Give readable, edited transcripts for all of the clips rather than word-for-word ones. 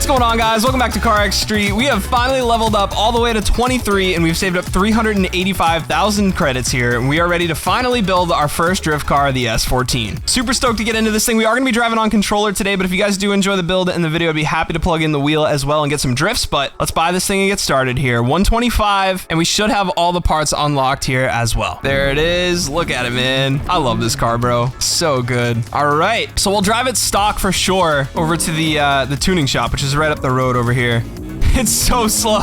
What's going on, guys? Welcome back to CarX Street. We have finally leveled up all the way to 23, and we've saved up 385,000 credits here, and we are ready to finally build our first drift car, the S14. Super stoked to get into this thing. We are going to be driving on controller today, but if you guys do enjoy the build and the video, I'd be happy to plug in the wheel as well and get some drifts, but let's buy this thing and get started here. 125, and we should have all the parts unlocked here as well. There it is. Look at it, man. I love this car, bro. So good. All right, so we'll drive it stock for sure over to the tuning shop, which is right up the road over here. It's so slow.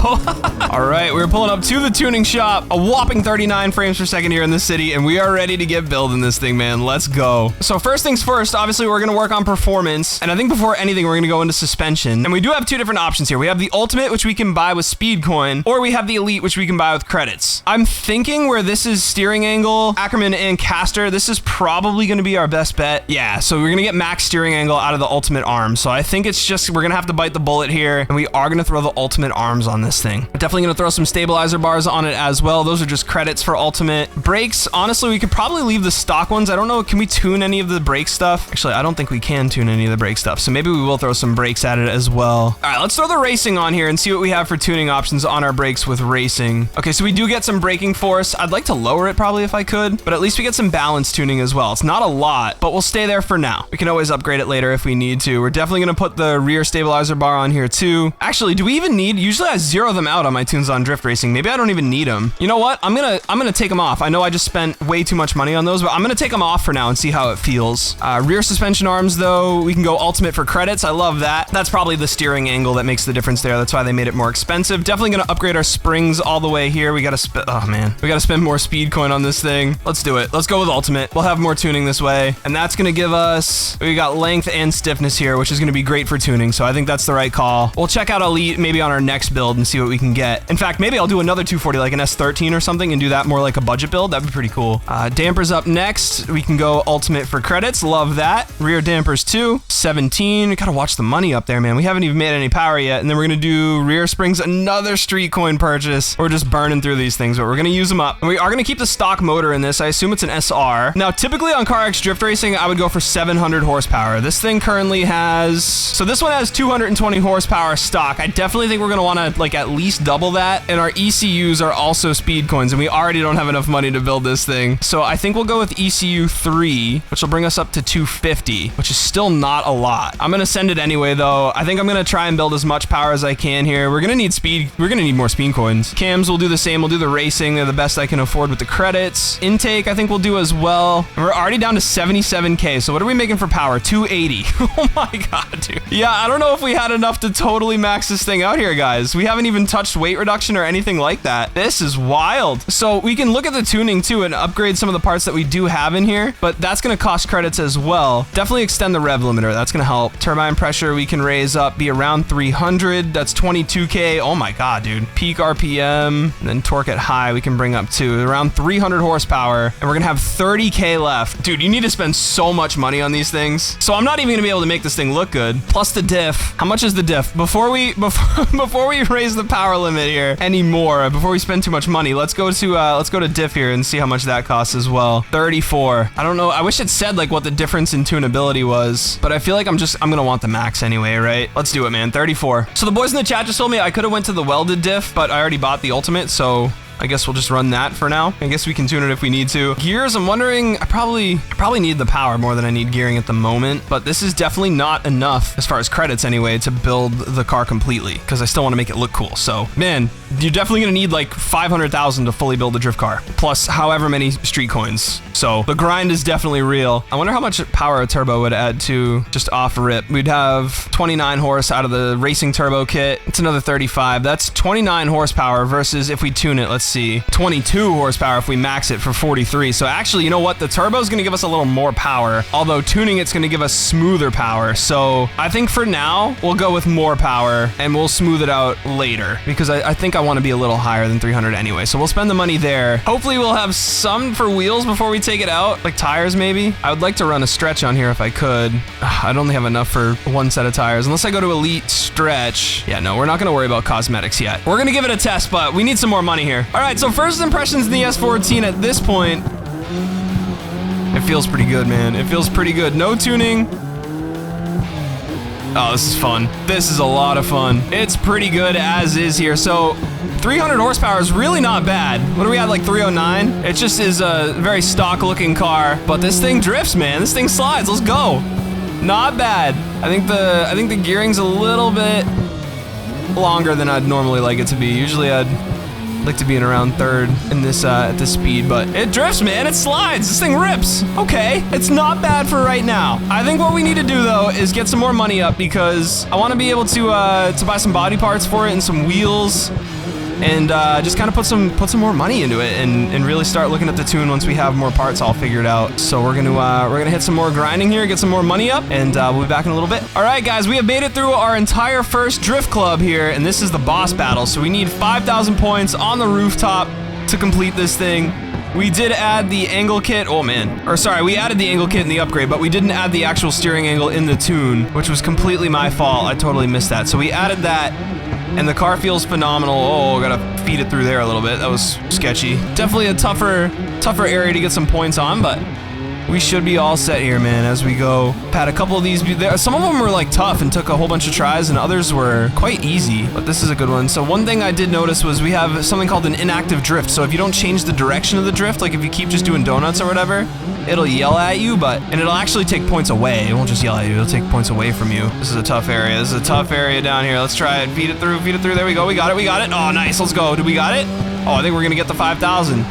All right, we're pulling up to the tuning shop. A whopping 39 frames per second here in the city, and we are ready to get building this thing, man. Let's go. So first things first, obviously we're gonna work on performance, and I think before anything, we're gonna go into suspension. And we do have two different options here. We have the Ultimate, which we can buy with speed coin, or we have the Elite, which we can buy with credits. I'm thinking where this is steering angle, Ackerman, and caster, this is probably gonna be our best bet. Yeah, so we're gonna get max steering angle out of the Ultimate arm. So I think it's just, we're gonna have to bite the bullet here, and we are gonna throw the Ultimate arms on this thing. We're definitely gonna throw some stabilizer bars on it as well. Those are just credits for Ultimate. Brakes, honestly, we could probably leave the stock ones. I don't know, can we tune any of the brake stuff? Actually, I don't think we can tune any of the brake stuff, so maybe we will throw some brakes at it as well. All right, let's throw the racing on here and see what we have for tuning options on our brakes with racing. Okay, so we do get some braking force. I'd like to lower it probably if I could, but at least we get some balance tuning as well. It's not a lot, but we'll stay there for now. We can always upgrade it later if we need to. We're definitely gonna put the rear stabilizer bar on here too. Actually, do we even need, usually I zero them out on my tunes on drift racing. Maybe I don't even need them. You know what? I'm gonna take them off. I know I just spent way too much money on those, but I'm gonna take them off for now and see how it feels. Rear suspension arms though, we can go Ultimate for credits. I love that. That's probably the steering angle that makes the difference there. That's why they made it more expensive. Definitely gonna upgrade our springs all the way here. We gotta oh man, we gotta spend more speed coin on this thing. Let's do it. Let's go with Ultimate. We'll have more tuning this way, and that's gonna give us, we got length and stiffness here, which is gonna be great for tuning. So I think that's the right call. We'll check out Elite maybe on our next build and see what we can get. In fact, maybe I'll do another 240 like an S13 or something and do that more like a budget build. That'd be pretty cool. Dampers up next. We can go Ultimate for credits. Love that. Rear dampers too. 17. We gotta watch the money up there, man. We haven't even made any power yet. And then we're gonna do rear springs, another street coin purchase. We're just burning through these things, but we're gonna use them up. And we are gonna keep the stock motor in this. I assume it's an SR. Now, typically on CarX Drift Racing, I would go for 700 horsepower. This thing currently has, so this one has 220 horsepower stock. I definitely think we're gonna wanna like at least double that. And our ECUs are also speed coins, and we already don't have enough money to build this thing. So I think we'll go with ECU 3, which will bring us up to 250, which is still not a lot. I'm gonna send it anyway though. I think I'm gonna try and build as much power as I can here. We're gonna need speed. We're gonna need more speed coins. Cams will do the same. We'll do the racing. They're the best I can afford with the credits. Intake, I think we'll do as well. And we're already down to 77K. So what are we making for power? 280. Oh my God, dude. Yeah, I don't know if we had enough to totally max this thing out here, guys. We haven't even touched weight reduction or anything like that. This is wild. So we can look at the tuning too and upgrade some of the parts that we do have in here, but that's gonna cost credits as well. Definitely extend the rev limiter. That's gonna help. Turbine pressure we can raise up, be around 300. That's 22K. Oh my God, dude. Peak RPM, and then torque at high we can bring up to around 300 horsepower, and we're gonna have 30K left. Dude, you need to spend so much money on these things. So I'm not even gonna be able to make this thing look good. Plus the diff. How much is the diff? Before we raise the power limit here anymore, before we spend too much money, let's go to diff here and see how much that costs as well. 34. I don't know. I wish it said like what the difference in tunability was, but I feel like I'm gonna want the max anyway, right? Let's do it, man. 34. So the boys in the chat just told me I could have went to the welded diff, but I already bought the Ultimate, so I guess we'll just run that for now. I guess we can tune it if we need to. Gears, I'm wondering, I probably need the power more than I need gearing at the moment, but this is definitely not enough as far as credits anyway to build the car completely, because I still want to make it look cool. So man, you're definitely gonna need like 500,000 to fully build the drift car, plus however many street coins. So the grind is definitely real. I wonder how much power a turbo would add to just off rip. We'd have 29 horse out of the racing turbo kit. It's another 35. That's 29 horsepower versus if we tune it, let's see, 22 horsepower if we max it for 43. So actually, you know what? The turbo is going to give us a little more power, although tuning it's going to give us smoother power. So I think for now, we'll go with more power and we'll smooth it out later, because I think I want to be a little higher than 300 anyway. So we'll spend the money there. Hopefully we'll have some for wheels before we take it out, like tires maybe. I would like to run a stretch on here if I could. I'd only have enough for one set of tires, unless I go to Elite Stretch. Yeah, no, we're not going to worry about cosmetics yet. We're going to give it a test, but we need some more money here. All right, so first impressions in the S14 at this point. It feels pretty good, man. It feels pretty good. No tuning. Oh, this is fun. This is a lot of fun. It's pretty good as is here. So 300 horsepower is really not bad. What do we have, like 309? It just is a very stock looking car, but this thing drifts, man. This thing slides. Let's go. Not bad. I think the gearing's a little bit longer than I'd normally like it to be. Usually I'd like to be in around third in this at this speed, but it drifts, man. It slides. This thing rips. Okay, it's not bad for right now. I think what we need to do though is get some more money up, because I want to be able to buy some body parts for it and some wheels, and just kind of put some more money into it and really start looking at the tune once we have more parts all figured out. So we're gonna hit some more grinding here, get some more money up, and we'll be back in a little bit. All right, guys, we have made it through our entire first drift club here, and this is the boss battle. So we need 5,000 points on the rooftop to complete this thing. We did add the angle kit. Oh man, or sorry, we added the angle kit in the upgrade, but we didn't add the actual steering angle in the tune, which was completely my fault. I totally missed that. So we added that. And the car feels phenomenal. Oh, gotta feed it through there a little bit. That was sketchy. Definitely a tougher area to get some points on, but we should be all set here, man, as we go. Had a couple of these. Some of them were like tough and took a whole bunch of tries, and others were quite easy, but this is a good one. So one thing I did notice was we have something called an inactive drift. So if you don't change the direction of the drift, like if you keep just doing donuts or whatever, it'll yell at you, and it'll actually take points away. It won't just yell at you, it'll take points away from you. This is a tough area. This is a tough area down here. Let's try it. Feed it through, feed it through. There we go. We got it. Oh, nice. Let's go. Did we got it? Oh, I think we're gonna get the 5,000.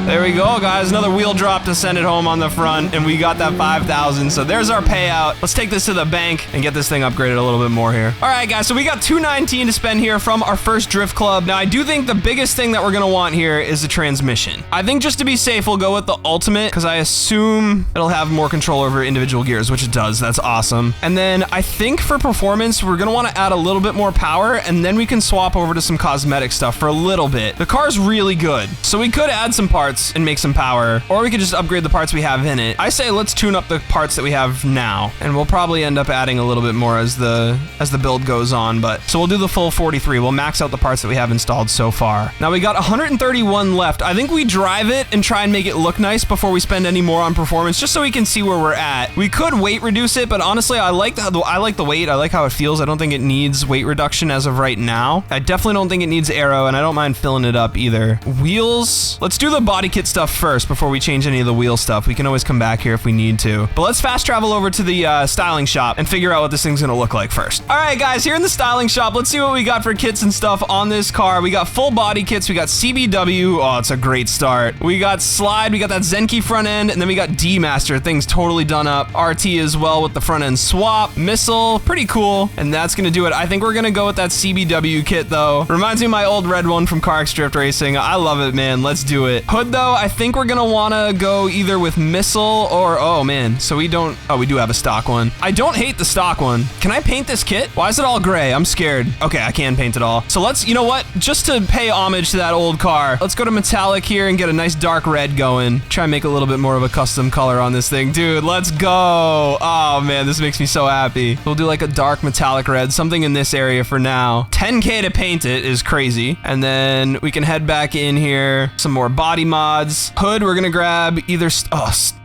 There we go, guys. Another wheel drop to send it home on the front, and we got that 5,000. So there's our payout. Let's take this to the bank and get this thing upgraded a little bit more here. All right, guys, so we got 219 to spend here from our first drift club. Now, I do think the biggest thing that we're gonna want here is the transmission. I think just to be safe, we'll go with the ultimate, because I assume it'll have more control over individual gears, which it does. That's awesome. And then I think for performance, we're gonna wanna add a little bit more power, and then we can swap over to some cosmetic stuff for a little bit. The car's really good, so we could add some parts and make some power, or we could just upgrade the parts we have in it. I say let's tune up the parts that we have now, and we'll probably end up adding a little bit more as the build goes on, but so we'll do the full 43. We'll max out the parts that we have installed so far. Now we got 131 left. I think we drive it and try and make it look nice before we spend any more on performance, just so we can see where we're at. We could weight reduce it, but honestly, I like the weight. I like how it feels. I don't think it needs weight reduction as of right now. I definitely don't think it needs aero, and I don't mind filling it up either. Wheels, let's do the body kit stuff first before we change any of the wheel stuff. We can always come back here if we need to. But let's fast travel over to the styling shop and figure out what this thing's gonna look like first. All right, guys, here in the styling shop, let's see what we got for kits and stuff on this car. We got full body kits. We got CBW. Oh, it's a great start. We got slide. We got that Zenki front end, and then we got D-Master. Thing's totally done up. RT as well with the front end swap. Missile, pretty cool. And that's gonna do it. I think we're gonna go with that CBW kit though. Reminds me of my old red one from CarX Drift Racing. I love it, man. Let's do it. Hood though, I think we're gonna wanna go either with Missile or, oh man, so we do have a stock one. I don't hate the stock one. Can I paint this kit? Why is it all gray? I'm scared. Okay, I can paint it all. So let's, you know what? Just to pay homage to that old car, let's go to metallic here and get a nice dark red going. Try and make a little bit more of a custom color on this thing. Dude, let's go. Oh man, this makes me so happy. We'll do like a dark metallic red, something in this area for now. 10K to paint it is crazy. And then we can head back in here. Some more body mods. Hood, we're gonna grab either,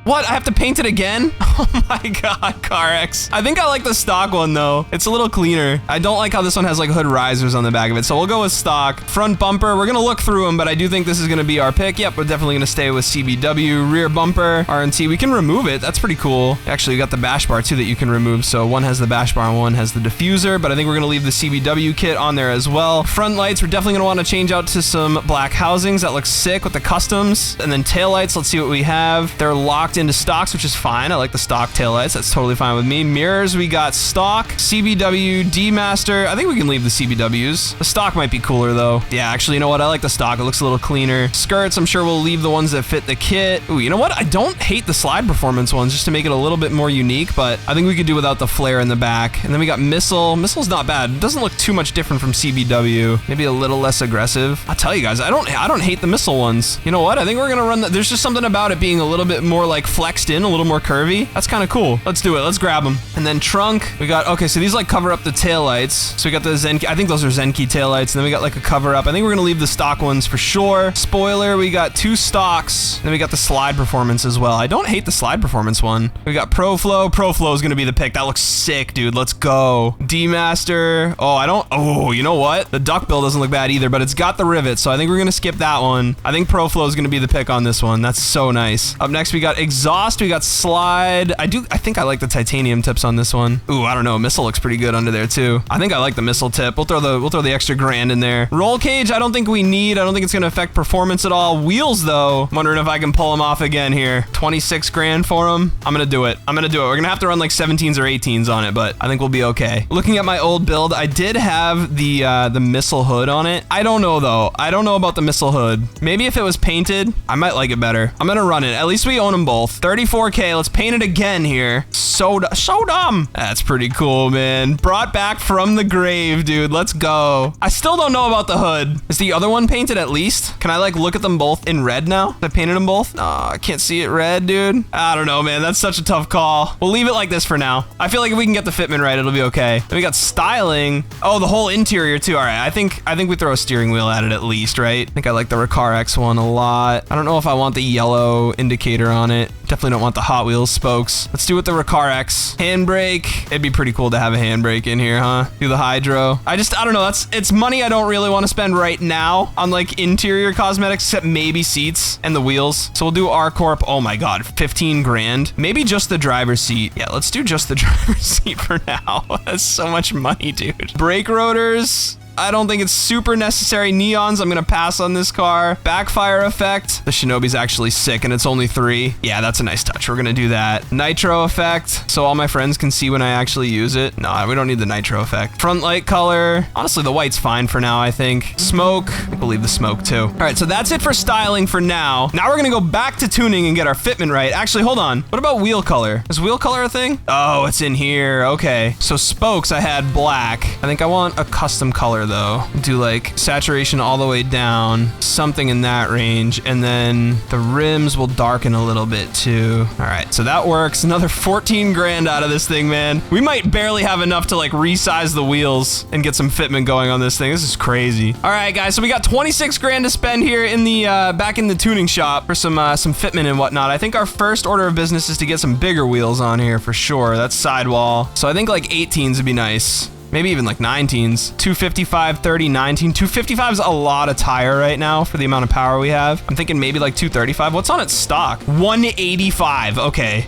what? I have to paint it again? Oh my god, CarX. I think I like the stock one though. It's a little cleaner. I don't like how this one has like hood risers on the back of it, so we'll go with stock. Front bumper, we're gonna look through them, but I do think this is gonna be our pick. Yep, we're definitely gonna stay with CBW. Rear bumper, RNT, we can remove it. That's pretty cool. Actually, we got the bash bar too that you can remove. So one has the bash bar and one has the diffuser, but I think we're gonna leave the CBW kit on there as well. Front lights, we're definitely gonna wanna change out to some black housings. That looks sick with the customs. And then tail lights, let's see what we have. They're locked into stocks, which is fine. I like the stock taillights. That's totally fine with me. Mirrors, we got stock, CBW, D-Master. I think we can leave the CBWs. The stock might be cooler though. Yeah, actually, you know what? I like the stock. It looks a little cleaner. Skirts, I'm sure we'll leave the ones that fit the kit. Ooh, you know what? I don't hate the slide performance ones just to make it a little bit more unique, but I think we could do without the flare in the back. And then we got Missile. Missile's not bad. It doesn't look too much different from CBW. Maybe a little less aggressive. I'll tell you guys, I don't hate the Missile ones. You know what? I think we're gonna run there's just something about it being a little bit more like like flexed in, a little more curvy. That's kind of cool. Let's do it. Let's grab them. And then trunk, we got, okay, so these like cover up the taillights. So we got the Zenki, I think those are Zenki taillights. And then we got like a cover up. I think we're gonna leave the stock ones for sure. Spoiler, we got 2 stocks. Then we got the slide performance as well. I don't hate the slide performance one. We got Pro Flow. Pro Flow is gonna be the pick. That looks sick, dude. Let's go. D-Master. Oh, you know what? The duckbill doesn't look bad either, but it's got the rivets. So I think we're gonna skip that one. I think Pro Flow is gonna be the pick on this one. That's so nice. Up next, we got exhaust. We got slide. I think I like the titanium tips on this one. Ooh, I don't know. Missile looks pretty good under there too. I think I like the missile tip. We'll throw the extra grand in there. Roll cage, I don't think we need. I don't think it's gonna affect performance at all. Wheels though, I'm wondering if I can pull them off again here. 26 grand for them. I'm gonna do it. We're gonna have to run like 17s or 18s on it, but I think we'll be okay. Looking at my old build, I did have the missile hood on it. I don't know though. I don't know about the missile hood. Maybe if it was painted, I might like it better. I'm gonna run it. At least we own them both. 34K. Let's paint it again here. So dumb. That's pretty cool, man. Brought back from the grave, dude. Let's go. I still don't know about the hood. Is the other one painted at least? Can I like look at them both in red now? I painted them both? Oh, I can't see it red, dude. I don't know, man. That's such a tough call. We'll leave it like this for now. I feel like if we can get the fitment right, it'll be okay. Then we got styling. Oh, the whole interior too. All right. I think we throw a steering wheel at it at least, right? I think I like the CarX one a lot. I don't know if I want the yellow indicator on it. Definitely don't want the Hot Wheels spokes. Let's do it with the CarX. Handbrake. It'd be pretty cool to have a handbrake in here, huh? Do the hydro. I don't know. It's money I don't really want to spend right now on like interior cosmetics, except maybe seats and the wheels. So we'll do R-Corp. Oh my God, 15 grand. Maybe just the driver's seat. Yeah, let's do just the driver's seat for now. That's so much money, dude. Brake rotors. I don't think it's super necessary. Neons, I'm gonna pass on this car. Backfire effect. The Shinobi's actually sick and it's only 3. Yeah, that's a nice touch. We're gonna do that. Nitro effect, so all my friends can see when I actually use it. No, we don't need the nitro effect. Front light color. Honestly, the white's fine for now, I think. Smoke, I believe the smoke too. All right, so that's it for styling for now. Now we're gonna go back to tuning and get our fitment right. Actually, hold on. What about wheel color? Is wheel color a thing? Oh, it's in here. Okay. So spokes, I had black. I think I want a custom color though. Do like saturation all the way down, something in that range, and then the rims will darken a little bit too. All right, so that works. Another 14 grand out of this thing, man. We might barely have enough to like resize the wheels and get some fitment going on this thing. This is crazy. All right, guys, so we got 26 grand to spend here in the back in the tuning shop for some fitment and whatnot. I think our first order of business is to get some bigger wheels on here for sure. That's sidewall. So I think like 18s would be nice. Maybe even like 19s. 255, 30, 19. 255 is a lot of tire right now for the amount of power we have. I'm thinking maybe like 235. What's on its stock? 185. Okay.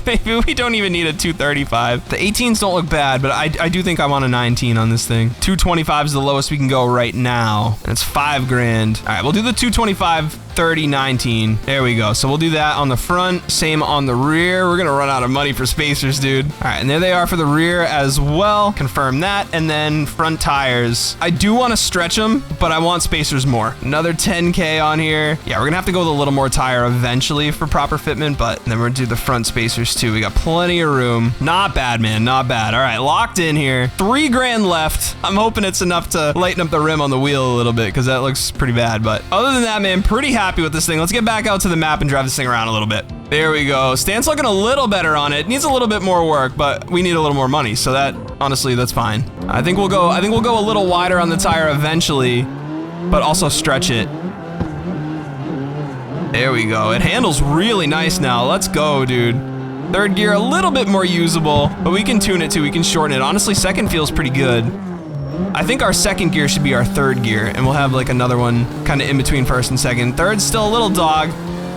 Maybe we don't even need a 235. The 18s don't look bad, but I do think I want a 19 on this thing. 225 is the lowest we can go right now. And it's 5 grand. All right, we'll do the 225, 30, 19. There we go. So we'll do that on the front. Same on the rear. We're gonna run out of money for spacers, dude. All right, and there they are for the rear as well. Confirm that. And then front tires. I do want to stretch them, but I want spacers more. Another 10K on here. Yeah, we're gonna have to go with a little more tire eventually for proper fitment, but then we're gonna do the front spacers too. We got plenty of room. Not bad, man. Not bad. All right, locked in here. 3 grand left. I'm hoping it's enough to lighten up the rim on the wheel a little bit because that looks pretty bad. But other than that, man, pretty happy with this thing. Let's get back out to the map and drive this thing around a little bit. There we go. Stance looking a little better on it. Needs a little bit more work, but we need a little more money. So that, honestly, that's fine. I think we'll go a little wider on the tire eventually, but also stretch it. There we go. It handles really nice now. Let's go, dude. Third gear, a little bit more usable, but we can tune it too. We can shorten it. Honestly, second feels pretty good. I think our second gear should be our third gear, and we'll have like another one kind of in between first and second. Third's still a little dog.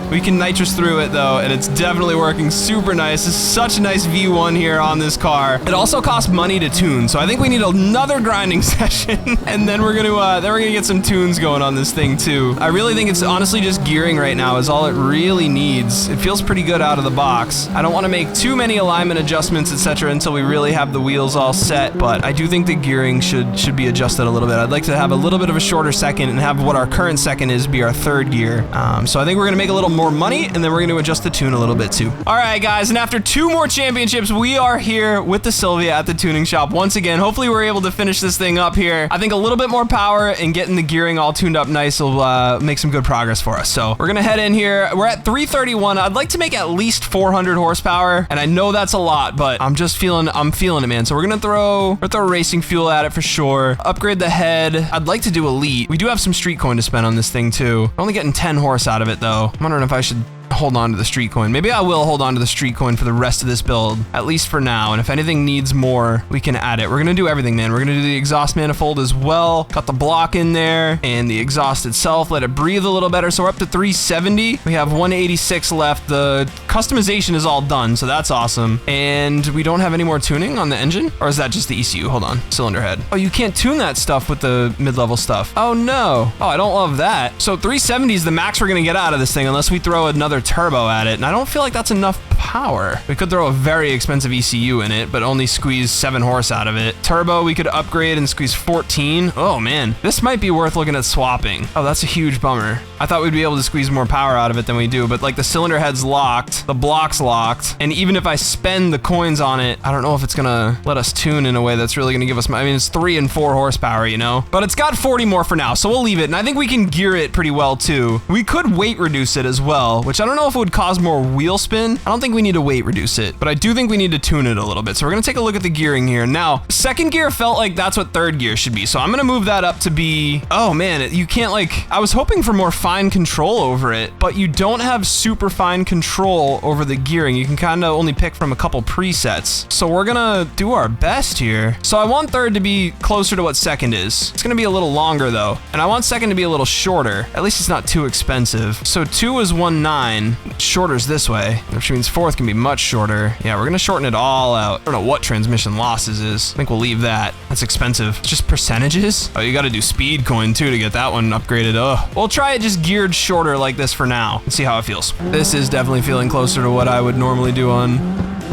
We can nitrous through it though, and it's definitely working super nice. This is such a nice V1 here on this car. It also costs money to tune, so I think we need another grinding session, and then we're gonna get some tunes going on this thing too. I really think it's honestly just gearing right now is all it really needs. It feels pretty good out of the box. I don't want to make too many alignment adjustments, etc., until we really have the wheels all set, but I do think the gearing should be adjusted a little bit. I'd like to have a little bit of a shorter second and have what our current second is be our third gear. So I think we're gonna make a little more money, and then we're gonna adjust the tune a little bit too. All right, guys, and after 2 more championships, we are here with the Sylvia at the tuning shop once again. Hopefully we're able to finish this thing up here. I think a little bit more power and getting the gearing all tuned up nice will make some good progress for us. So we're gonna head in here. We're at 331. I'd like to make at least 400 horsepower, and I know that's a lot, but I'm feeling it, man. So we're gonna throw racing fuel at it for sure. Upgrade the head. I'd like to do elite. We do have some street coin to spend on this thing too. We're only getting 10 horse out of it though. I'm wondering if I should hold on to the street coin. Maybe I will hold on to the street coin for the rest of this build, at least for now. And if anything needs more, we can add it. We're gonna do everything, man. We're gonna do the exhaust manifold as well. Got the block in there and the exhaust itself. Let it breathe a little better. So we're up to 370. We have 186 left. The customization is all done, so that's awesome. And we don't have any more tuning on the engine? Or is that just the ECU? Hold on. Cylinder head. Oh, you can't tune that stuff with the mid-level stuff. Oh no. Oh, I don't love that. So 370 is the max we're gonna get out of this thing unless we throw another turbo at it, and I don't feel like that's enough power. We could throw a very expensive ECU in it, but only squeeze 7 horse out of it. Turbo, we could upgrade and squeeze 14. Oh man, this might be worth looking at swapping. Oh, that's a huge bummer. I thought we'd be able to squeeze more power out of it than we do, but like the cylinder head's locked, the block's locked, and even if I spend the coins on it, I don't know if it's gonna let us tune in a way that's really gonna give us, I mean, it's 3 and 4 horsepower, you know? But it's got 40 more for now, so we'll leave it, and I think we can gear it pretty well too. We could weight reduce it as well, which I don't know if it would cause more wheel spin. I don't think we need to weight reduce it, but I do think we need to tune it a little bit. So we're gonna take a look at the gearing here. Now, second gear felt like that's what third gear should be. So I'm gonna move that up to be, oh man, you can't like, I was hoping for more fine control over it, but you don't have super fine control over the gearing. You can kind of only pick from a couple presets. So we're gonna do our best here. So I want third to be closer to what second is. It's gonna be a little longer though. And I want second to be a little shorter. At least it's not too expensive. So 2 is 1.9. Shorter's this way, which means fourth can be much shorter. Yeah, we're gonna shorten it all out. I don't know what transmission losses is. I think we'll leave that. That's expensive. It's just percentages. Oh, you gotta do speed coin too to get that one upgraded. Ugh. We'll try it just geared shorter like this for now and see how it feels. This is definitely feeling closer to what I would normally do on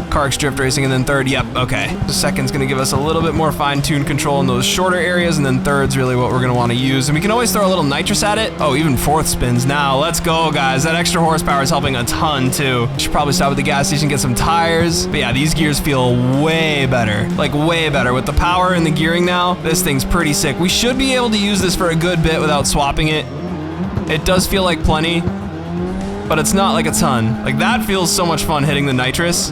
CarX Drift Racing, and then third, yep, okay. The second's gonna give us a little bit more fine-tuned control in those shorter areas, and then third's really what we're gonna wanna use. And we can always throw a little nitrous at it. Oh, even fourth spins now. Let's go, guys. That extra horsepower is helping a ton, too. Should probably stop at the gas station, get some tires. But yeah, these gears feel way better. Like, way better. With the power and the gearing now, this thing's pretty sick. We should be able to use this for a good bit without swapping it. It does feel like plenty, but it's not like a ton. Like, that feels so much fun hitting the nitrous.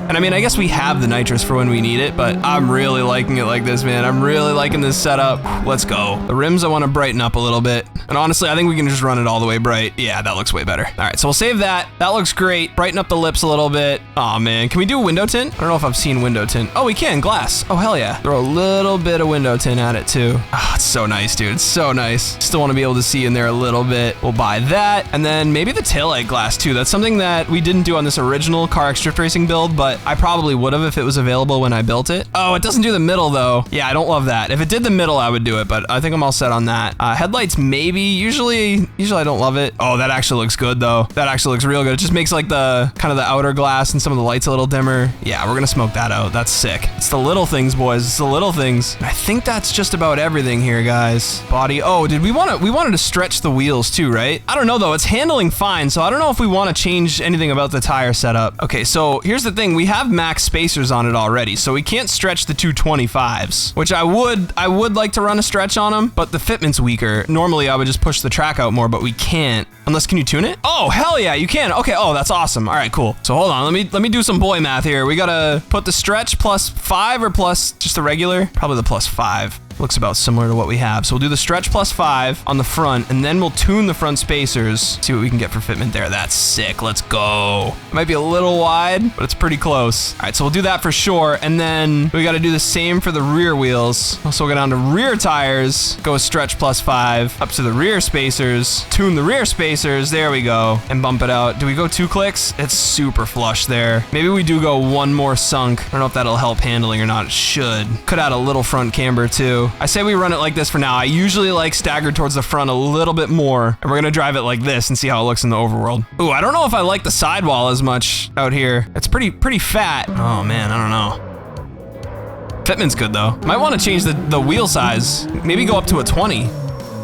And I mean, I guess we have the nitrous for when we need it, but I'm really liking it like this, man. I'm really liking this setup. Let's go. The rims I want to brighten up a little bit. And honestly, I think we can just run it all the way bright. Yeah, that looks way better. All right, so we'll save that. That looks great. Brighten up the lips a little bit. Oh man, can we do window tint? I don't know if I've seen window tint. Oh, we can, glass. Oh, hell yeah. Throw a little bit of window tint at it too. Oh, it's so nice, dude. It's so nice. Still want to be able to see in there a little bit. We'll buy that. And then maybe the taillight glass too. That's something that we didn't do on this original CarX Drift Racing build, but I probably would have if it was available when I built it. Oh, it doesn't do the middle though. Yeah, I don't love that. If it did the middle, I would do it, but I think I'm all set on that. Headlights, maybe. Usually I don't love it. Oh, that actually looks good though. That actually looks real good. It just makes like the kind of the outer glass and some of the lights a little dimmer. Yeah, we're gonna smoke that out. That's sick. It's the little things, boys. It's the little things. And I think that's just about everything here, guys. Body. Oh, we wanted to stretch the wheels too, right? I don't know though. It's handling fine, so I don't know if we want to change anything about the tire setup. Okay, so here's the thing. We have max spacers on it already, so we can't stretch the 225s, which I would like to run a stretch on them, but the fitment's weaker. Normally I would just push the track out more, but we can't. Unless, can you tune it? Oh, hell yeah, you can. Okay, oh, that's awesome. All right, cool. So hold on, let me do some boy math here. We gotta put the stretch +5 or plus just the regular? Probably the +5. Looks about similar to what we have. So we'll do the stretch +5 on the front, and then we'll tune the front spacers, see what we can get for fitment there. That's sick. Let's go. It might be a little wide, but it's pretty close. All right, so we'll do that for sure. And then we got to do the same for the rear wheels. So we'll go down to rear tires, go stretch +5 up to the rear spacers, tune the rear spacers. There we go. And bump it out. Do we go 2 clicks? It's super flush there. Maybe we do go 1 more sunk. I don't know if that'll help handling or not. It should. Could add a little front camber too. I say we run it like this for now. I usually like staggered towards the front a little bit more, and we're gonna drive it like this and see how it looks in the overworld. Ooh, I don't know if I like the sidewall as much out here. It's pretty fat. Oh man, I don't know. Fitment's good though. Might want to change the wheel size. Maybe go up to a 20,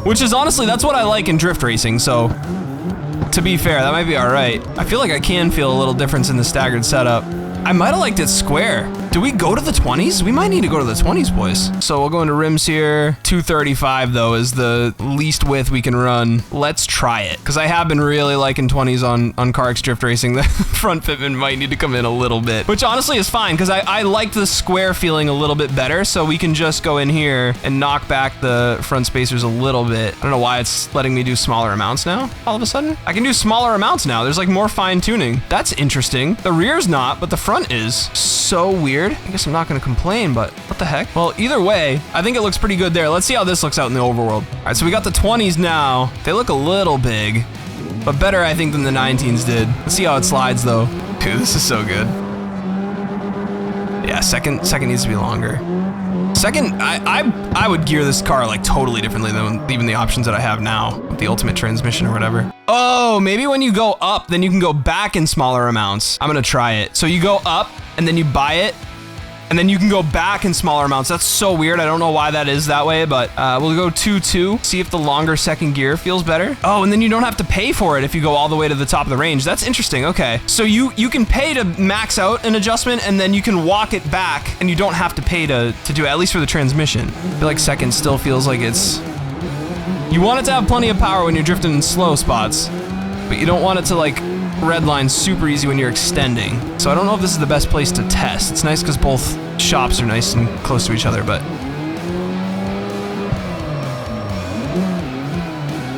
which is honestly, that's what I like in drift racing, so To be fair, that might be all right. I feel like I can feel a little difference in the staggered setup. I might have liked it square. Do we go to the 20s? We might need to go to the 20s, boys. So we'll go into rims here. 235 though is the least width we can run. Let's try it. Because I have been really liking 20s on CarX Drift Racing. The front fitment might need to come in a little bit, which honestly is fine because I like the square feeling a little bit better. So we can just go in here and knock back the front spacers a little bit. I don't know why it's letting me do smaller amounts now. All of a sudden, I can do smaller amounts now. There's like more fine tuning. That's interesting. The rear's not, but the front is. So weird. I guess I'm not gonna complain, but what the heck? Well, either way, I think it looks pretty good there. Let's see how this looks out in the overworld. All right, so we got the 20s now. They look a little big, but better, I think, than the 19s did. Let's see how it slides, though. Dude, this is so good. Yeah, second needs to be longer. Second, I would gear this car like totally differently than even the options that I have now with the ultimate transmission or whatever. Oh, maybe when you go up, then you can go back in smaller amounts. I'm gonna try it. So you go up and then you buy it and then you can go back in smaller amounts. That's so weird. I don't know why that is that way, but we'll go 2-2, see if the longer second gear feels better. Oh, and then you don't have to pay for it if you go all the way to the top of the range. That's interesting, okay. So you can pay to max out an adjustment and then you can walk it back and you don't have to pay to do it, at least for the transmission. I feel like second still feels like it's... You want it to have plenty of power when you're drifting in slow spots, but you don't want it to like redline super easy when you're extending. So I don't know if this is the best place to test. It's nice because both shops are nice and close to each other, but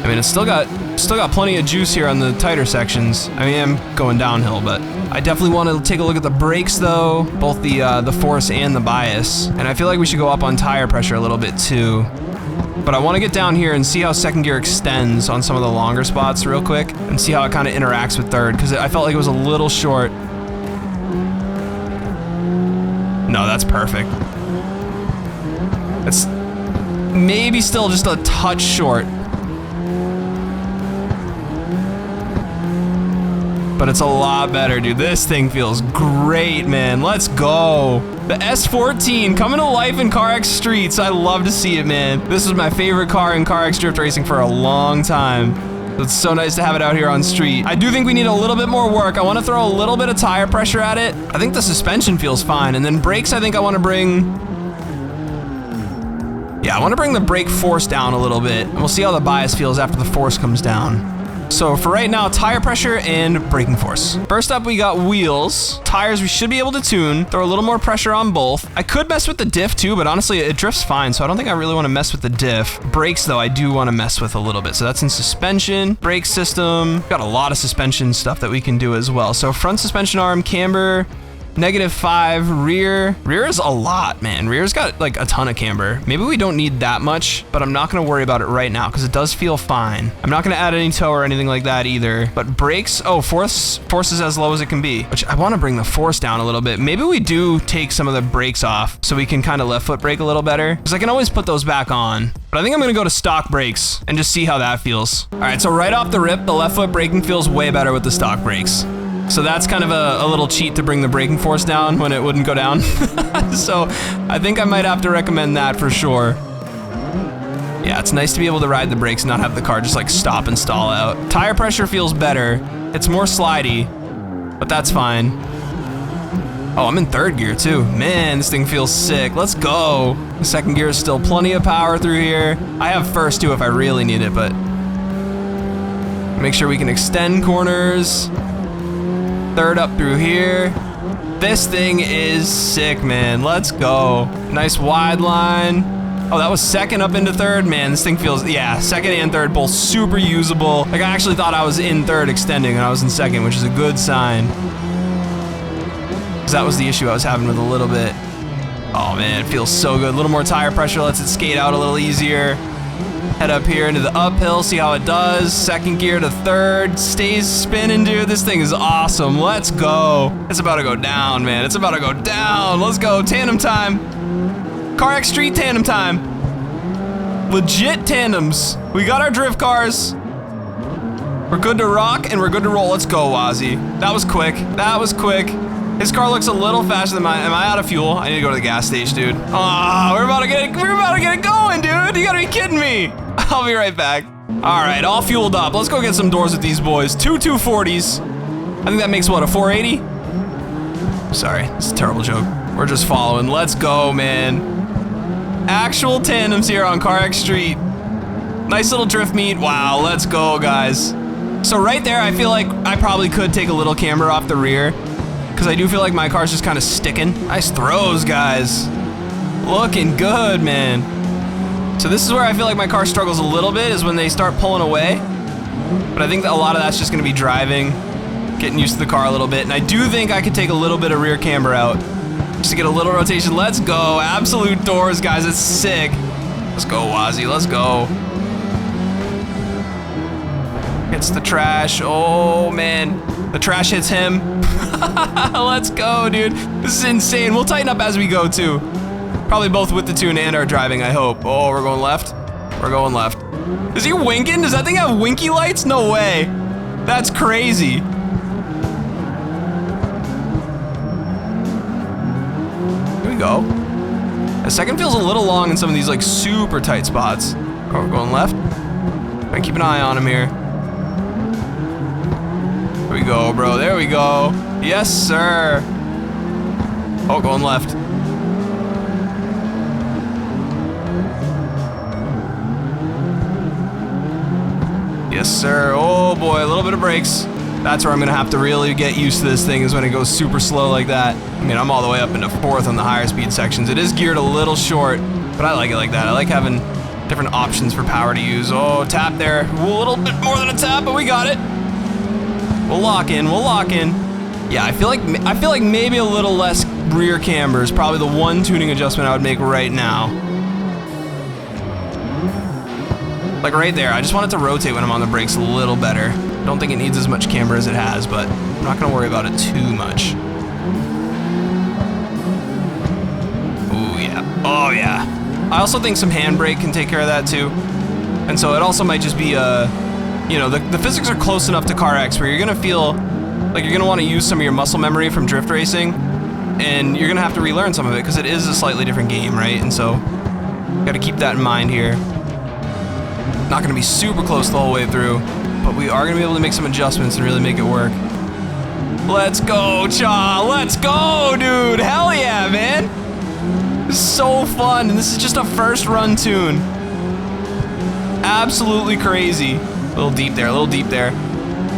I mean, it's still got plenty of juice here on the tighter sections. I mean, I'm going downhill, but I definitely want to take a look at the brakes though, both the force and the bias. And I feel like we should go up on tire pressure a little bit too. But I want to get down here and see how second gear extends on some of the longer spots real quick and see how it kind of interacts with third, because I felt like it was a little short. No, that's perfect. It's maybe still just a touch short. But it's a lot better, dude. This thing feels great, man. Let's go. The S14 coming to life in CarX Streets. I love to see it, man. This is my favorite car in CarX Drift Racing for a long time. It's so nice to have it out here on street. I do think we need a little bit more work. I want to throw a little bit of tire pressure at it. I think the suspension feels fine. And then brakes, I think I want to bring... Yeah, I want to bring the brake force down a little bit. And we'll see how the bias feels after the force comes down. So for right now, tire pressure and braking force. First up, we got wheels. Tires, we should be able to tune. Throw a little more pressure on both. I could mess with the diff too, but honestly, it drifts fine, so I don't think I really want to mess with the diff. Brakes, though, I do want to mess with a little bit. So that's in suspension. Brake system. Got a lot of suspension stuff that we can do as well. So front suspension arm, camber, -5, rear. Rear is a lot, man. Rear's got like a ton of camber. Maybe we don't need that much, but I'm not gonna worry about it right now because it does feel fine. I'm not gonna add any toe or anything like that either. But brakes, oh, force is as low as it can be, which I wanna bring the force down a little bit. Maybe we do take some of the brakes off so we can kind of left foot brake a little better, because I can always put those back on. But I think I'm gonna go to stock brakes and just see how that feels. All right, so right off the rip, the left foot braking feels way better with the stock brakes. So that's kind of a little cheat to bring the braking force down when it wouldn't go down. So I think I might have to recommend that for sure. Yeah, it's nice to be able to ride the brakes and not have the car just like stop and stall out. Tire pressure feels better. It's more slidey, but that's fine. Oh, I'm in third gear too. Man, this thing feels sick. Let's go. The second gear is still plenty of power through here. I have first too if I really need it, but make sure we can extend corners. Third up through here. This thing is sick, man. Let's go. Nice wide line. Oh, that was second up into third. Man, this thing feels, yeah, second and third both super usable. Like I actually thought I was in third extending and I was in second, which is a good sign. Because that was the issue I was having with a little bit. Oh man, it feels so good. A little more tire pressure lets it skate out a little easier. Head up here into the uphill, see how it does. Second gear to third, stays spinning, dude. This thing is awesome. Let's go. It's about to go down, man. It's about to go down. Let's go. Tandem time. CarX Street tandem time. Legit tandems. We got our drift cars. We're good to rock and we're good to roll. Let's go, Wazzy. That was quick. That was quick. His car looks a little faster than mine. Am I out of fuel? I need to go to the gas station, dude. Oh, we're about to get it going, dude. You gotta be kidding me. I'll be right back. All right, all fueled up. Let's go get some doors with these boys. Two 240s. I think that makes what, a 480? Sorry, it's a terrible joke. We're just following. Let's go, man. Actual tandems here on CarX Street. Nice little drift meet. Wow, let's go, guys. So right there, I feel like I probably could take a little camber off the rear because I do feel like my car's just kind of sticking. Nice throws, guys. Looking good, man. So this is where I feel like my car struggles a little bit, is when they start pulling away. But I think that a lot of that's just gonna be driving, getting used to the car a little bit. And I do think I could take a little bit of rear camber out just to get a little rotation. Let's go, absolute doors, guys, it's sick. Let's go, Wazzy, let's go. Hits the trash, oh man. The trash hits him. Let's go, dude. This is insane. We'll tighten up as we go too. Probably both with the tune and our driving, I hope. Oh, we're going left? We're going left. Is he winking? Does that thing have winky lights? No way. That's crazy. Here we go. The second feels a little long in some of these like super tight spots. Oh, we're going left. Gotta keep an eye on him here. There we go, bro. There we go. Yes, sir. Oh, going left. Yes, sir. Oh boy, a little bit of brakes. That's where I'm gonna have to really get used to this thing, is when it goes super slow like that. I mean, I'm all the way up into 4th on the higher speed sections. It is geared a little short, but I like it like that. I like having different options for power to use. Oh, tap there. A little bit more than a tap, but we got it. We'll lock in, we'll lock in. Yeah, I feel like maybe a little less rear camber is probably the one tuning adjustment I would make right now. Like right there, I just want it to rotate when I'm on the brakes a little better. Don't think it needs as much camber as it has, but I'm not gonna worry about it too much. Oh yeah, oh yeah. I also think some handbrake can take care of that too. And so it also might just be you know, the physics are close enough to CarX where you're gonna feel like you're gonna wanna use some of your muscle memory from drift racing, and you're gonna have to relearn some of it because it is a slightly different game, right? And so, gotta keep that in mind here. Not gonna be super close the whole way through, but we are gonna be able to make some adjustments and really make it work. Let's go, Cha! Let's go, dude! Hell yeah, man! This is so fun, and this is just a first run tune. Absolutely crazy. A little deep there, a little deep there.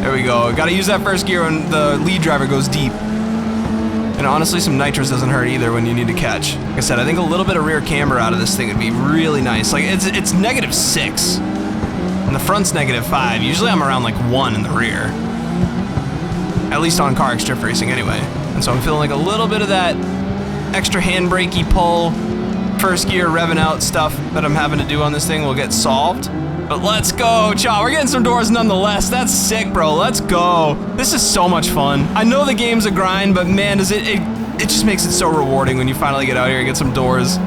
There we go. Gotta use that first gear when the lead driver goes deep. And honestly, some nitrous doesn't hurt either when you need to catch. Like I said, I think a little bit of rear camber out of this thing would be really nice. Like, it's -6. And the front's -5. Usually I'm around like 1 in the rear. At least on CarX Drift Racing anyway. And so I'm feeling like a little bit of that extra handbrakey pull, first gear revving out stuff that I'm having to do on this thing will get solved. But let's go, Cha. We're getting some doors nonetheless. That's sick, bro. Let's go. This is so much fun. I know the game's a grind, but man, it just makes it so rewarding when you finally get out here and get some doors.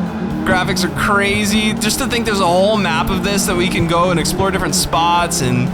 Graphics are crazy. Just to think there's a whole map of this that we can go and explore different spots, and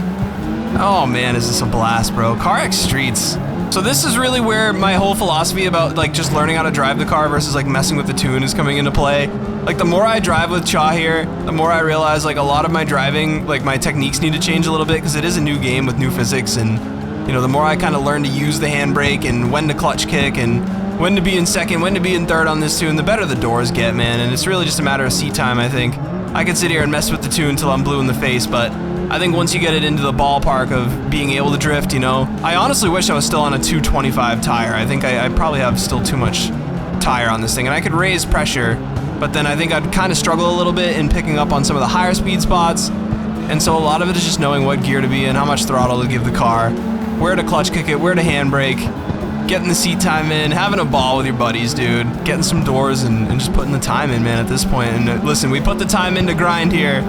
oh man, is this a blast, bro. CarX Streets. So this is really where my whole philosophy about like just learning how to drive the car versus like messing with the tune is coming into play. Like the more I drive with Cha here, the more I realize like a lot of my driving, like my techniques need to change a little bit because it is a new game with new physics, and you know, the more I kind of learn to use the handbrake and when to clutch kick and when to be in second, when to be in third on this tune, the better the doors get, man. And it's really just a matter of seat time, I think. I could sit here and mess with the tune until I'm blue in the face, but I think once you get it into the ballpark of being able to drift, you know, I honestly wish I was still on a 225 tire. I think I probably have still too much tire on this thing, and I could raise pressure, but then I think I'd kind of struggle a little bit in picking up on some of the higher speed spots. And so a lot of it is just knowing what gear to be in, how much throttle to give the car, where to clutch kick it, where to handbrake, getting the seat time in, having a ball with your buddies, dude, getting some doors and just putting the time in, man, at this point. And listen, we put the time in to grind here,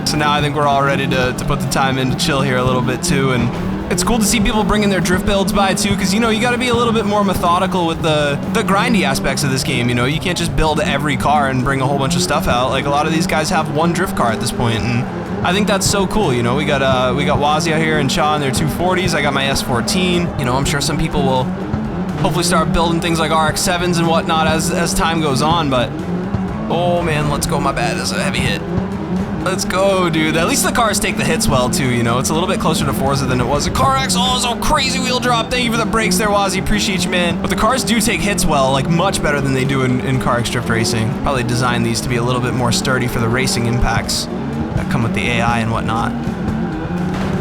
so now I think we're all ready to put the time in to chill here a little bit too. And it's cool to see people bringing their drift builds by too, because you know, you got to be a little bit more methodical with the grindy aspects of this game. You know, you can't just build every car and bring a whole bunch of stuff out. Like a lot of these guys have one drift car at this point, and I think that's so cool. You know, we got Wazzy out here and Cha in their 240s. I got my S14. You know, I'm sure some people will hopefully start building things like RX-7s and whatnot as time goes on, but oh man, let's go. My bad, that's a heavy hit. Let's go, dude. At least the cars take the hits well, too, you know? It's a little bit closer to Forza than it was. The CarX, oh, so crazy wheel drop. Thank you for the brakes there, Wazzy. Appreciate you, man. But the cars do take hits well, like, much better than they do in CarX Drift Racing. Probably designed these to be a little bit more sturdy for the racing impacts that come with the AI and whatnot.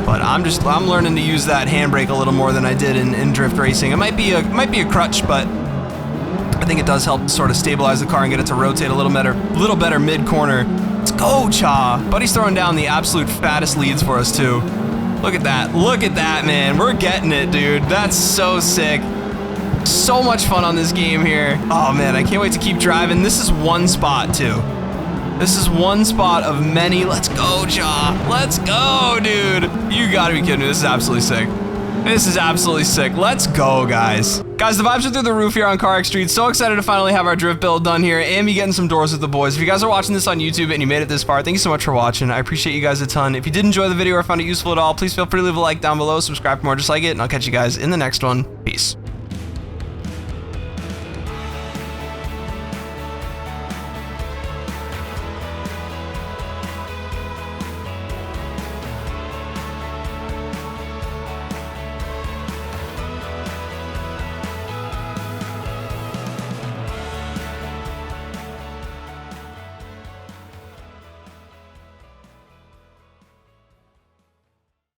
But I'm learning to use that handbrake a little more than I did in Drift Racing. It might be a crutch, but I think it does help sort of stabilize the car and get it to rotate a little better mid-corner. Let's go, Cha. Buddy's throwing down the absolute fattest leads for us, too. Look at that. Look at that, man. We're getting it, dude. That's so sick. So much fun on this game here. Oh, man, I can't wait to keep driving. This is one spot, too. This is one spot of many. Let's go, Cha. Let's go, dude. You gotta be kidding me. This is absolutely sick. This is absolutely sick. Let's go, guys. Guys, the vibes are through the roof here on CarX Street. So excited to finally have our drift build done here and be getting some doors with the boys. If you guys are watching this on YouTube and you made it this far, thank you so much for watching. I appreciate you guys a ton. If you did enjoy the video or found it useful at all, please feel free to leave a like down below, subscribe for more just like it, and I'll catch you guys in the next one.